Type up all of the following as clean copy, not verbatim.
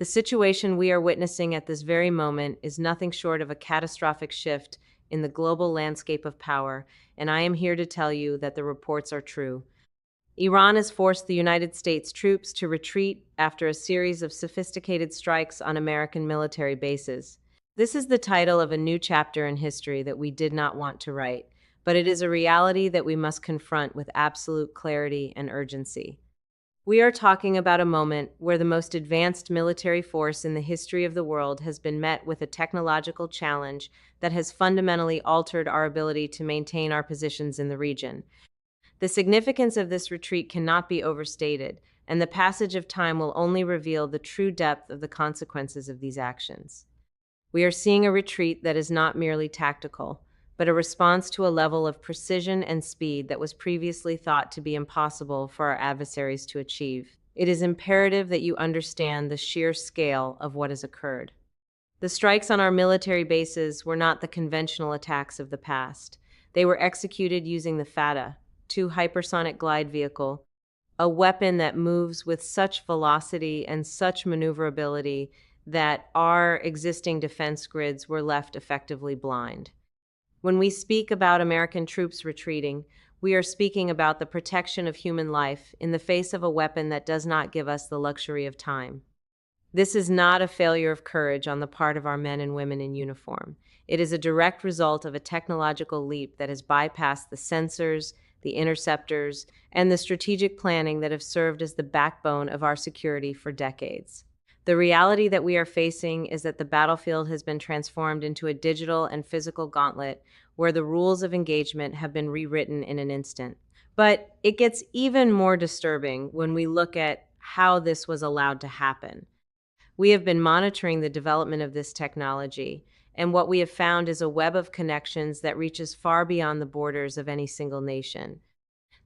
The situation we are witnessing at this very moment is nothing short of a catastrophic shift in the global landscape of power, and I am here to tell you that the reports are true. Iran has forced the United States troops to retreat after a series of sophisticated strikes on American military bases. This is the title of a new chapter in history that we did not want to write, but it is a reality that we must confront with absolute clarity and urgency. We are talking about a moment where the most advanced military force in the history of the world has been met with a technological challenge that has fundamentally altered our ability to maintain our positions in the region. The significance of this retreat cannot be overstated, and the passage of time will only reveal the true depth of the consequences of these actions. We are seeing a retreat that is not merely tactical, but a response to a level of precision and speed that was previously thought to be impossible for our adversaries to achieve. It is imperative that you understand the sheer scale of what has occurred. The strikes on our military bases were not the conventional attacks of the past. They were executed using the FATA, hypersonic glide vehicle, a weapon that moves with such velocity and such maneuverability that our existing defense grids were left effectively blind. When we speak about American troops retreating, we are speaking about the protection of human life in the face of a weapon that does not give us the luxury of time. This is not a failure of courage on the part of our men and women in uniform. It is a direct result of a technological leap that has bypassed the sensors, the interceptors, and the strategic planning that have served as the backbone of our security for decades. The reality that we are facing is that the battlefield has been transformed into a digital and physical gauntlet where the rules of engagement have been rewritten in an instant. But it gets even more disturbing when we look at how this was allowed to happen. We have been monitoring the development of this technology, and what we have found is a web of connections that reaches far beyond the borders of any single nation.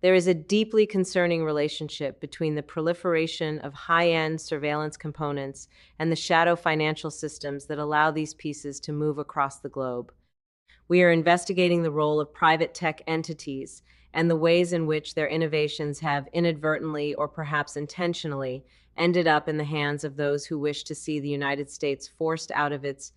There is a deeply concerning relationship between the proliferation of high-end surveillance components and the shadow financial systems that allow these pieces to move across the globe. We are investigating the role of private tech entities and the ways in which their innovations have inadvertently or perhaps intentionally ended up in the hands of those who wish to see the United States forced out of its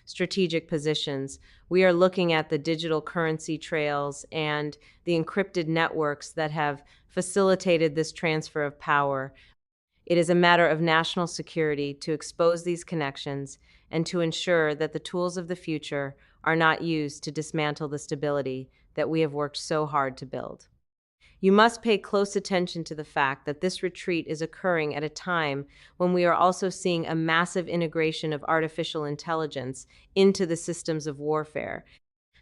strategic positions. We are looking at the digital currency trails and the encrypted networks that have facilitated this transfer of power. It is a matter of national security to expose these connections and to ensure that the tools of the future are not used to dismantle the stability that we have worked so hard to build. You must pay close attention to the fact that this retreat is occurring at a time when we are also seeing a massive integration of artificial intelligence into the systems of warfare.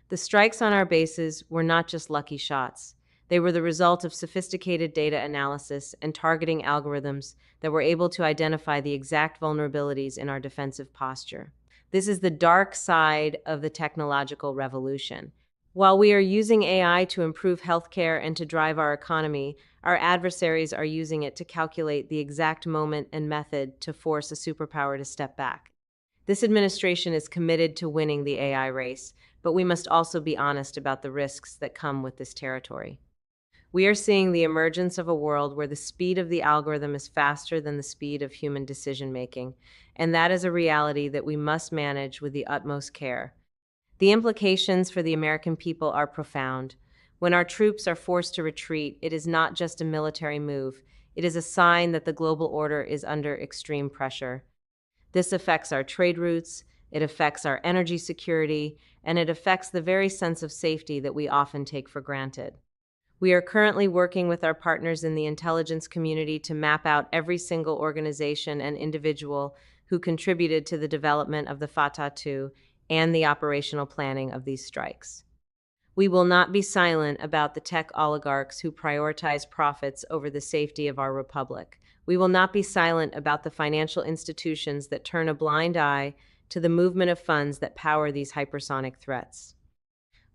The strikes on our bases were not just lucky shots. They were the result of sophisticated data analysis and targeting algorithms that were able to identify the exact vulnerabilities in our defensive posture. This is the dark side of the technological revolution. While we are using AI to improve healthcare and to drive our economy, our adversaries are using it to calculate the exact moment and method to force a superpower to step back. This administration is committed to winning the AI race, but we must also be honest about the risks that come with this territory. We are seeing the emergence of a world where the speed of the algorithm is faster than the speed of human decision-making, and that is a reality that we must manage with the utmost care. The implications for the American people are profound. When our troops are forced to retreat, it is not just a military move. It is a sign that the global order is under extreme pressure. This affects our trade routes, it affects our energy security, and it affects the very sense of safety that we often take for granted. We are currently working with our partners in the intelligence community to map out every single organization and individual who contributed to the development of the Fatah 2 and the operational planning of these strikes. We will not be silent about the tech oligarchs who prioritize profits over the safety of our republic. We will not be silent about the financial institutions that turn a blind eye to the movement of funds that power these hypersonic threats.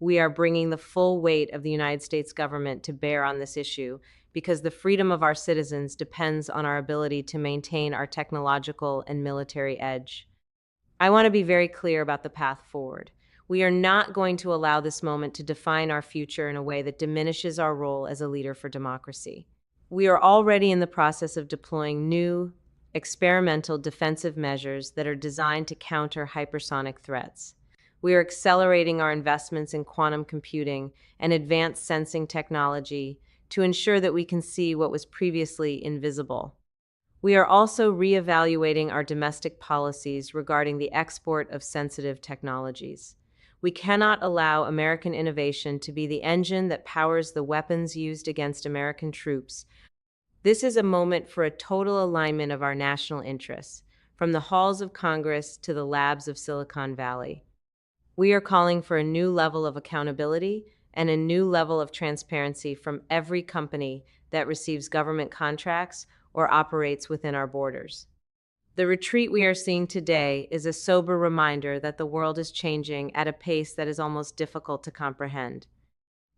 We are bringing the full weight of the United States government to bear on this issue because the freedom of our citizens depends on our ability to maintain our technological and military edge. I want to be very clear about the path forward. We are not going to allow this moment to define our future in a way that diminishes our role as a leader for democracy. We are already in the process of deploying new, experimental defensive measures that are designed to counter hypersonic threats. We are accelerating our investments in quantum computing and advanced sensing technology to ensure that we can see what was previously invisible. We are also reevaluating our domestic policies regarding the export of sensitive technologies. We cannot allow American innovation to be the engine that powers the weapons used against American troops. This is a moment for a total alignment of our national interests, from the halls of Congress to the labs of Silicon Valley. We are calling for a new level of accountability and a new level of transparency from every company that receives government contracts or operates within our borders. The retreat we are seeing today is a sober reminder that the world is changing at a pace that is almost difficult to comprehend.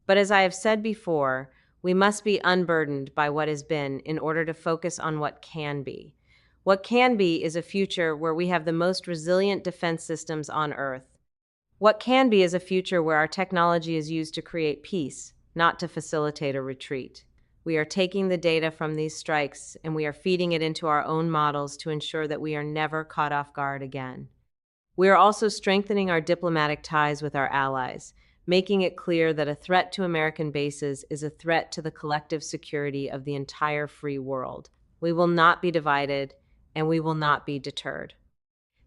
But as I have said before, we must be unburdened by what has been in order to focus on what can be. What can be is a future where we have the most resilient defense systems on Earth. What can be is a future where our technology is used to create peace, not to facilitate a retreat. We are taking the data from these strikes and we are feeding it into our own models to ensure that we are never caught off guard again. We are also strengthening our diplomatic ties with our allies, making it clear that a threat to American bases is a threat to the collective security of the entire free world. We will not be divided, and we will not be deterred.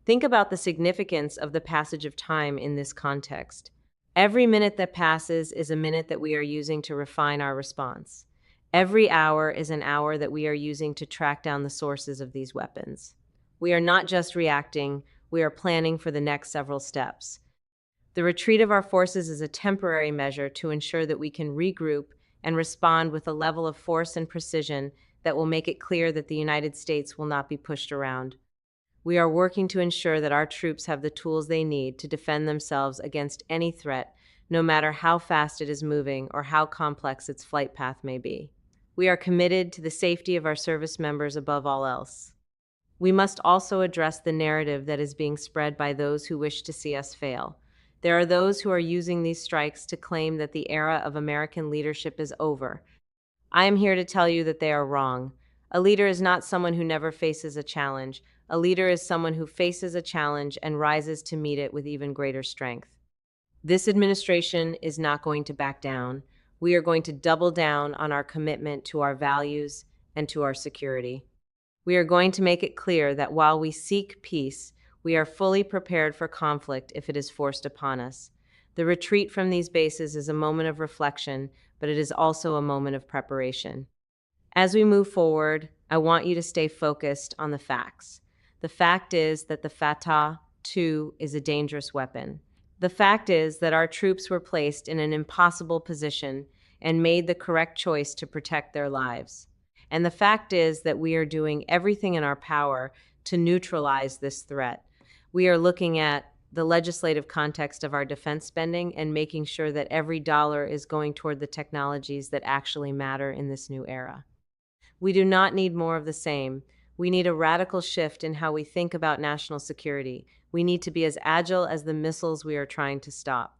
Think about the significance of the passage of time in this context. Every minute that passes is a minute that we are using to refine our response. Every hour is an hour that we are using to track down the sources of these weapons. We are not just reacting, we are planning for the next several steps. The retreat of our forces is a temporary measure to ensure that we can regroup and respond with a level of force and precision that will make it clear that the United States will not be pushed around. We are working to ensure that our troops have the tools they need to defend themselves against any threat, no matter how fast it is moving or how complex its flight path may be. We are committed to the safety of our service members above all else. We must also address the narrative that is being spread by those who wish to see us fail. There are those who are using these strikes to claim that the era of American leadership is over. I am here to tell you that they are wrong. A leader is not someone who never faces a challenge. A leader is someone who faces a challenge and rises to meet it with even greater strength. This administration is not going to back down. We are going to double down on our commitment to our values and to our security. We are going to make it clear that while we seek peace, we are fully prepared for conflict if it is forced upon us. The retreat from these bases is a moment of reflection, but it is also a moment of preparation. As we move forward, I want you to stay focused on the facts. The fact is that the Fatah, too, is a dangerous weapon. The fact is that our troops were placed in an impossible position and made the correct choice to protect their lives. And the fact is that we are doing everything in our power to neutralize this threat. We are looking at the legislative context of our defense spending and making sure that every dollar is going toward the technologies that actually matter in this new era. We do not need more of the same. We need a radical shift in how we think about national security. We need to be as agile as the missiles we are trying to stop.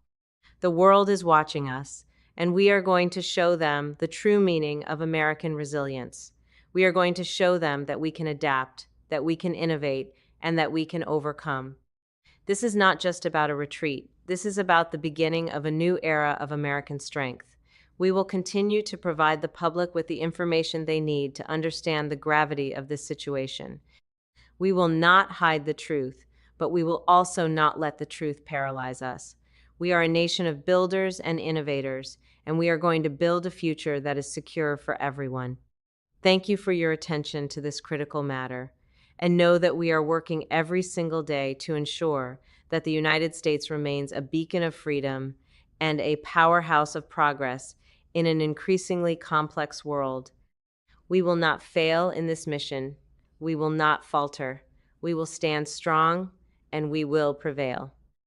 The world is watching us, and we are going to show them the true meaning of American resilience. We are going to show them that we can adapt, that we can innovate, and that we can overcome. This is not just about a retreat. This is about the beginning of a new era of American strength. We will continue to provide the public with the information they need to understand the gravity of this situation. We will not hide the truth, but we will also not let the truth paralyze us. We are a nation of builders and innovators, and we are going to build a future that is secure for everyone. Thank you for your attention to this critical matter, and know that we are working every single day to ensure that the United States remains a beacon of freedom and a powerhouse of progress in an increasingly complex world. We will not fail in this mission. We will not falter. We will stand strong, and we will prevail.